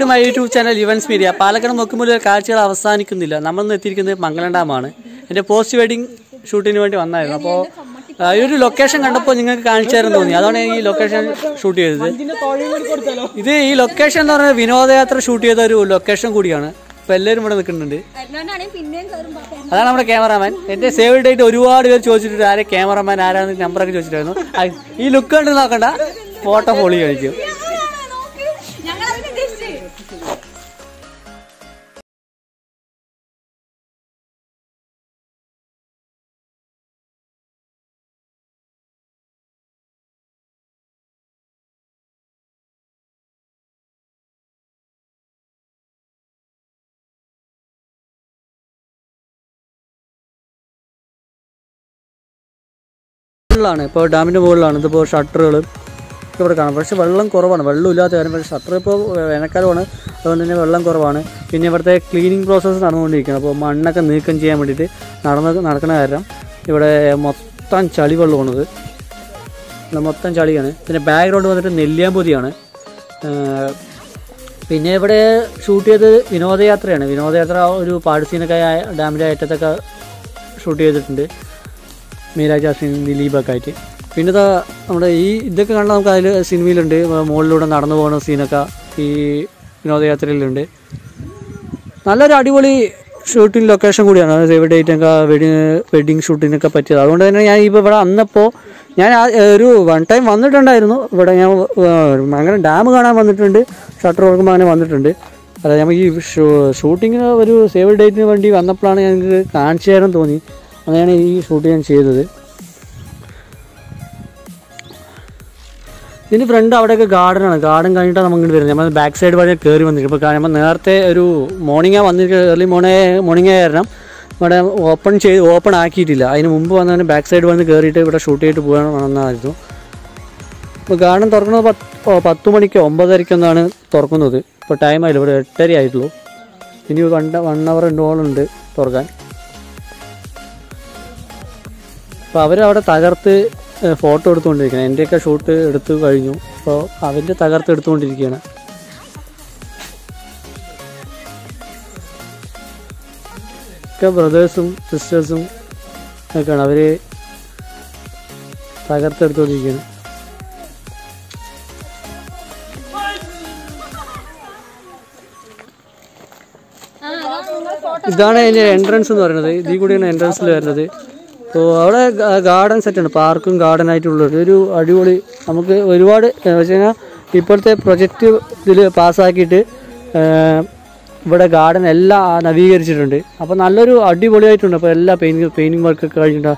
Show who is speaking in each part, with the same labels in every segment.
Speaker 1: My YouTube channel Evans media. Palakkad മുക്കുമ്പോൾ കാഴ്ചകൾ അവസാനിക്കുന്നില്ല. നമ്മൾ എത്തിയിരിക്കുന്നത് മംഗലം ഡാമാണ്. എൻ്റെ പോസ്റ്റ് വെഡിങ് ഷൂട്ടിന് വേണ്ടി വന്നായിരുന്നു. അപ്പോൾ ഈ ഒരു ലൊക്കേഷൻ കണ്ടപ്പോൾ നിങ്ങൾക്ക് കാണിച്ചു തരാൻ തോന്നി. അതാണ് ഈ ലൊക്കേഷൻ ഷൂട്ട് ചെയ്തത്. ഈ ലൊക്കേഷൻ എന്ന് പറഞ്ഞാൽ വിനോദയാത്ര ഷൂട്ട് ചെയ്ത ഒരു ലൊക്കേഷൻ കൂടിയാണ്. അപ്പോൾ എല്ലാവരും ഇവിടെ നിൽക്കുന്നുണ്ട്. അതാണ് നമ്മുടെ ക്യാമറാമാൻ. എൻ്റെ സേവ് ഡേറ്റ് ഒരുപാട് പേര് ചോദിച്ചിട്ടുണ്ട്, ആരെ ക്യാമറാമാൻ ആരാന്ന് നമ്പറൊക്കെ ചോദിച്ചിട്ടായിരുന്നു. ഈ ലുക്ക് കണ്ട് നോക്കണ്ട, ഫോട്ടോ ഫോളി കഴിക്കും. ാണ് ഇപ്പോൾ ഡാമിൻ്റെ മുകളിലാണ്. ഇതിപ്പോൾ ഷട്ടറുകൾ ഇവിടെ കാണാം. പക്ഷേ വെള്ളം കുറവാണ്, വെള്ളം ഇല്ലാത്ത കാര്യം. പക്ഷേ ഷട്ടർ ഇപ്പോൾ വേനൽക്കാലമാണ്, അതുകൊണ്ട് തന്നെ വെള്ളം കുറവാണ്. പിന്നെ ഇവിടുത്തെ ക്ലീനിങ് പ്രോസസ്സ് നടന്നുകൊണ്ടിരിക്കുകയാണ്. അപ്പോൾ മണ്ണൊക്കെ നീക്കം ചെയ്യാൻ വേണ്ടിയിട്ട് നടക്കുന്ന കാരണം ഇവിടെ മൊത്തം ചളി വെള്ളമാണത്, മൊത്തം ചളിയാണ്. പിന്നെ ബാക്ക്ഗ്രൗണ്ട് വന്നിട്ട് നെല്ലിയാമ്പൊതിയാണ്. പിന്നെ ഇവിടെ ഷൂട്ട് ചെയ്തത് വിനോദയാത്രയാണ്. വിനോദയാത്ര ഒരു പാഴ്സീനൊക്കെ ഡാമിൻ്റെ അറ്റത്തൊക്കെ ഷൂട്ട് ചെയ്തിട്ടുണ്ട്, മീരാജ് ജാസ്മിൻ ദിലീപൊക്കെ ആയിട്ട്. പിന്നെ നമ്മുടെ ഇതൊക്കെ കണ്ടാൽ നമുക്ക് അതിൽ സിനിമയിലുണ്ട്. മുകളിലൂടെ നടന്നു പോകുന്ന സീനൊക്കെ ഈ വിനോദയാത്രയിലുണ്ട്. നല്ലൊരു അടിപൊളി ഷൂട്ടിംഗ് ലൊക്കേഷൻ കൂടിയാണ്. സേവ് ഡേറ്റൊക്കെ വെഡിങ് ഷൂട്ടിനൊക്കെ പറ്റിയത്. അതുകൊണ്ട് തന്നെ ഞാൻ ഇപ്പോൾ ഇവിടെ വന്നപ്പോൾ ഞാൻ ഒരു വൺ ടൈം വന്നിട്ടുണ്ടായിരുന്നു. ഇവിടെ ഞാൻ അങ്ങനെ ഡാം കാണാൻ വന്നിട്ടുണ്ട്, ഷട്ടർ തുറക്കുമ്പോൾ അങ്ങനെ വന്നിട്ടുണ്ട്. അതായത് നമുക്ക് ഈ ഷൂട്ടിങ്ങിന് ഒരു സേവ് ഡേറ്റിന് വേണ്ടി വന്നപ്പോഴാണ് ഞങ്ങൾക്ക് കാണിച്ചു തരാൻ തോന്നി. അങ്ങനെയാണ് ഈ ഷൂട്ട് ഞാൻ ചെയ്തത്. ഇതിന് ഫ്രണ്ട് അവിടെയൊക്കെ ഗാർഡനാണ്. ഗാർഡൻ കഴിഞ്ഞിട്ടാണ് നമുക്ക് ഇങ്ങോട്ട് വരുന്നത്. നമ്മൾ ബാക്ക് സൈഡ് വഴി കയറി വന്നിരിക്കും. ഇപ്പോൾ നമ്മൾ നേരത്തെ ഒരു മോർണിംഗാണ് വന്നിരിക്കുന്നത്. ഏർലി മോർണിംഗ് കാരണം ഇവിടെ ഓപ്പൺ ആക്കിയിട്ടില്ല. അതിന് മുമ്പ് വന്നതിന് ബാക്ക് സൈഡ് വന്ന് കയറിയിട്ട് ഇവിടെ ഷൂട്ട് ചെയ്തിട്ട് പോകാൻ വന്നതായിരുന്നു. ഇപ്പോൾ ഗാർഡൻ തുറക്കുന്നത് 10 മണിക്കോ 9:30 തുറക്കുന്നത്. ഇപ്പോൾ ടൈം ആയില്ല, ഇവിടെ 8:30 ആയിട്ടുള്ളൂ. ഇനി 1 hour 2 hour ഉണ്ട് തുറക്കാൻ. അപ്പോൾ അവരവിടെ തകർത്ത് ഫോട്ടോ എടുത്തുകൊണ്ടിരിക്കുകയാണ്. എൻ്റെയൊക്കെ ഷൂട്ട് എടുത്തു കഴിഞ്ഞു. അപ്പോൾ അവൻ്റെ തകർത്ത് എടുത്തുകൊണ്ടിരിക്കുകയാണ്. ഒക്കെ ബ്രദേഴ്സും സിസ്റ്റേഴ്സും ഒക്കെയാണ്, അവർ തകർത്തെടുത്തുകൊണ്ടിരിക്കുകയാണ്. ഇതാണ് അതിൻ്റെ എൻട്രൻസ് എന്ന് പറയുന്നത്. ഇതിൽ കൂടിയാണ് എൻട്രൻസിൽ വരുന്നത്. അപ്പോൾ അവിടെ ഗാർഡൻ സെറ്റാണ്, പാർക്കും ഗാർഡനായിട്ടുള്ളത്. ഒരു അടിപൊളി നമുക്ക് ഒരുപാട് വെച്ച് കഴിഞ്ഞാൽ ഇപ്പോഴത്തെ പ്രൊജക്റ്റ് ഇതിൽ പാസ്സാക്കിയിട്ട് ഇവിടെ ഗാർഡൻ എല്ലാം നവീകരിച്ചിട്ടുണ്ട്. അപ്പോൾ നല്ലൊരു അടിപൊളിയായിട്ടുണ്ട്. അപ്പോൾ എല്ലാ പെയിൻറ്റിങ് വർക്കൊക്കെ കഴിഞ്ഞിട്ട്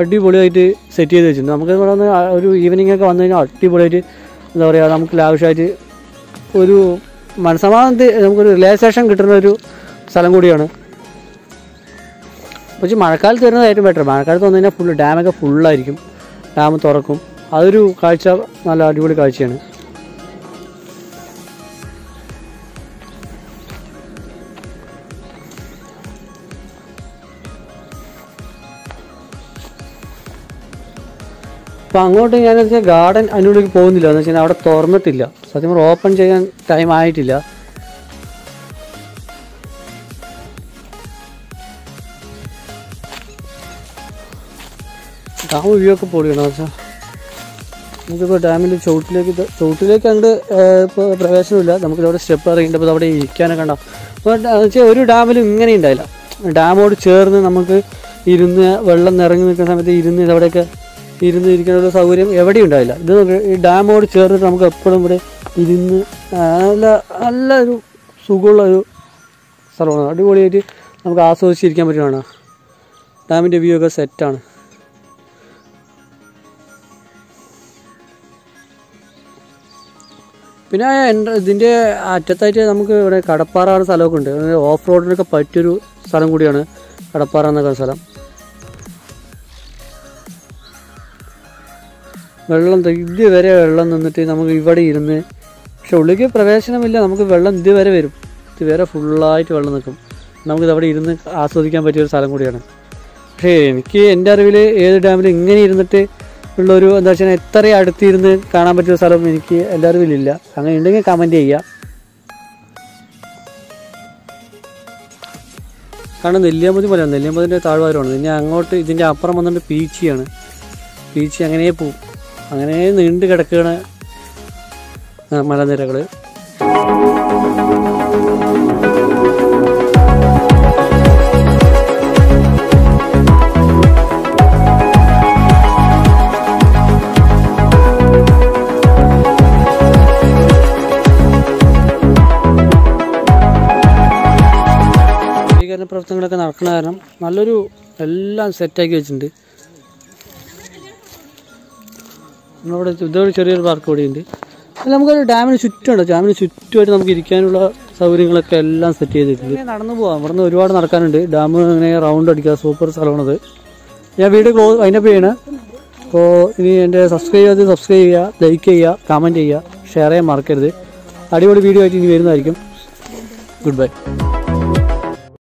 Speaker 1: അടിപൊളിയായിട്ട് സെറ്റ് ചെയ്ത് വെച്ചിട്ടുണ്ട്. നമുക്ക് ഇവിടെ വന്ന് ഒരു ഈവനിങ് ഒക്കെ വന്നു കഴിഞ്ഞാൽ അടിപൊളിയായിട്ട് എന്താ പറയുക, നമുക്ക് ലാവിഷായിട്ട് ഒരു മനസ്സമാധാനത്തിൽ നമുക്കൊരു റിലാക്സേഷൻ കിട്ടുന്ന ഒരു സ്ഥലം കൂടിയാണ്. പക്ഷേ മഴക്കാലത്ത് വരുന്നത് ഏറ്റവും ബെറ്റർ. മഴക്കാലത്ത് വന്നു കഴിഞ്ഞാൽ ഡാമൊക്കെ ഫുള്ളായിരിക്കും, ഡാം തുറക്കും. അതൊരു കാഴ്ച നല്ല അടിപൊളി കാഴ്ചയാണ്. അപ്പോൾ അങ്ങോട്ട് ഞാൻ വെച്ചാൽ ഗാർഡൻ അതിനുള്ളിൽ പോകുന്നില്ല. എന്ന് വെച്ചാൽ അവിടെ തുറന്നിട്ടില്ല. സത്യം പറഞ്ഞാൽ ഓപ്പൺ ചെയ്യാൻ ടൈം ആയിട്ടില്ല. ഡാം വ്യൂ പൊളിയാണ്. വെച്ചാൽ നമുക്കിപ്പോൾ ഡാമിൻ്റെ ചുവട്ടിലേക്ക് അങ്ങോട്ട് ഇപ്പോൾ പ്രവേശനമില്ല. നമുക്കിതവിടെ സ്റ്റെപ്പ് ഇറങ്ങിയിട്ട് അപ്പോൾ അവിടെ ഇരിക്കാനൊക്കെ ഉണ്ടാവും. അപ്പോൾ വെച്ചാൽ ഒരു ഡാമിലും ഇങ്ങനെ ഉണ്ടായില്ല. ഡാമോട് ചേർന്ന് നമുക്ക് ഇരുന്ന് വെള്ളം നിറങ്ങി നിൽക്കുന്ന സമയത്ത് ഇതവിടെയൊക്കെ ഇരിക്കുന്ന ഒരു സൗകര്യം എവിടെയും ഉണ്ടായില്ല. ഇത് ഈ ഡാമോട് ചേർന്നിട്ട് നമുക്ക് എപ്പോഴും ഇവിടെ ഇരുന്ന് നല്ലൊരു സുഖമുള്ള ഒരു സ്ഥലമാണ്. അടിപൊളിയായിട്ട് നമുക്ക് ആസ്വദിച്ചിരിക്കാൻ പറ്റുന്നതാണ്. ഡാമിൻ്റെ വ്യൂ ഒക്കെ സെറ്റാണ്. പിന്നെ ഇതിൻ്റെ അറ്റത്തായിട്ട് നമുക്ക് ഇവിടെ കടപ്പാറ എന്ന സ്ഥലമൊക്കെ ഉണ്ട്. ഓഫ് റോഡിനൊക്കെ പറ്റിയൊരു സ്ഥലം കൂടിയാണ് കടപ്പാറ എന്നൊക്കെ സ്ഥലം. വെള്ളം ഇതുവരെ വെള്ളം നിന്നിട്ട് നമുക്ക് ഇവിടെ ഇരുന്ന്, പക്ഷെ ഉള്ളിലേക്ക് പ്രവേശനമില്ല. നമുക്ക് വെള്ളം ഇതുവരെ വരും, ഇതുവരെ ഫുള്ളായിട്ട് വെള്ളം നിൽക്കും. നമുക്കിതവിടെ ഇരുന്ന് ആസ്വദിക്കാൻ പറ്റിയൊരു സ്ഥലം കൂടിയാണ്. പക്ഷേ എനിക്ക് എൻ്റെ അറിവിൽ ഏത് ഡാമിൽ ഇങ്ങനെ ഇരുന്നിട്ട് ഉള്ളൊരു എന്താ വെച്ചാൽ എത്രയും അടുത്തിരുന്ന് കാണാൻ പറ്റിയ സ്ഥലം എനിക്ക് എല്ലാവരും ഇല്ല. അങ്ങനെ ഉണ്ടെങ്കിൽ കമൻറ്റ് ചെയ്യുക. കാരണം നെല്ലിയാമ്പതി മലയാണ്, നെല്ലിയാമ്പതിൻ്റെ താഴ്വാരമാണ്. ഇനി അങ്ങോട്ട് ഇതിൻ്റെ അപ്പുറം വന്നിട്ട് പീച്ചിയാണ്. പീച്ചി അങ്ങനെ പോവും, അങ്ങനെ നീണ്ടു കിടക്കുകയാണ് മലനിരകൾ. പ്രവർത്തനങ്ങളൊക്കെ നടക്കുന്ന കാരണം നല്ലൊരു എല്ലാം സെറ്റാക്കി വെച്ചിട്ടുണ്ട്. നമ്മുടെ ഇതൊരു ചെറിയൊരു പാർക്ക് കൂടിയുണ്ട്. അല്ല നമുക്കൊരു ഡാമിന് ചുറ്റുമുണ്ട്, ഡാമിന് ചുറ്റുമായിട്ട് നമുക്ക് ഇരിക്കാനുള്ള സൗകര്യങ്ങളൊക്കെ എല്ലാം സെറ്റ് ചെയ്തിട്ടുണ്ട്. നടന്നു പോകാം, ഇവിടെ നിന്ന് ഒരുപാട് നടക്കാനുണ്ട്. ഡാം ഇങ്ങനെ റൗണ്ട് അടിക്കുക, സൂപ്പർ സ്ഥലമാണത്. ഞാൻ വീഡിയോ വൈൻഡപ്പ് ചെയ്യണേ. അപ്പോൾ ഇനി എൻ്റെ സബ്സ്ക്രൈബ് ചെയ്യുക, ലൈക്ക് ചെയ്യുക, കമൻറ്റ് ചെയ്യുക, ഷെയർ ചെയ്യാൻ മറക്കരുത്. അടിപൊളി വീഡിയോ ആയിട്ട് ഇനി വരുന്നതായിരിക്കും. Good bye.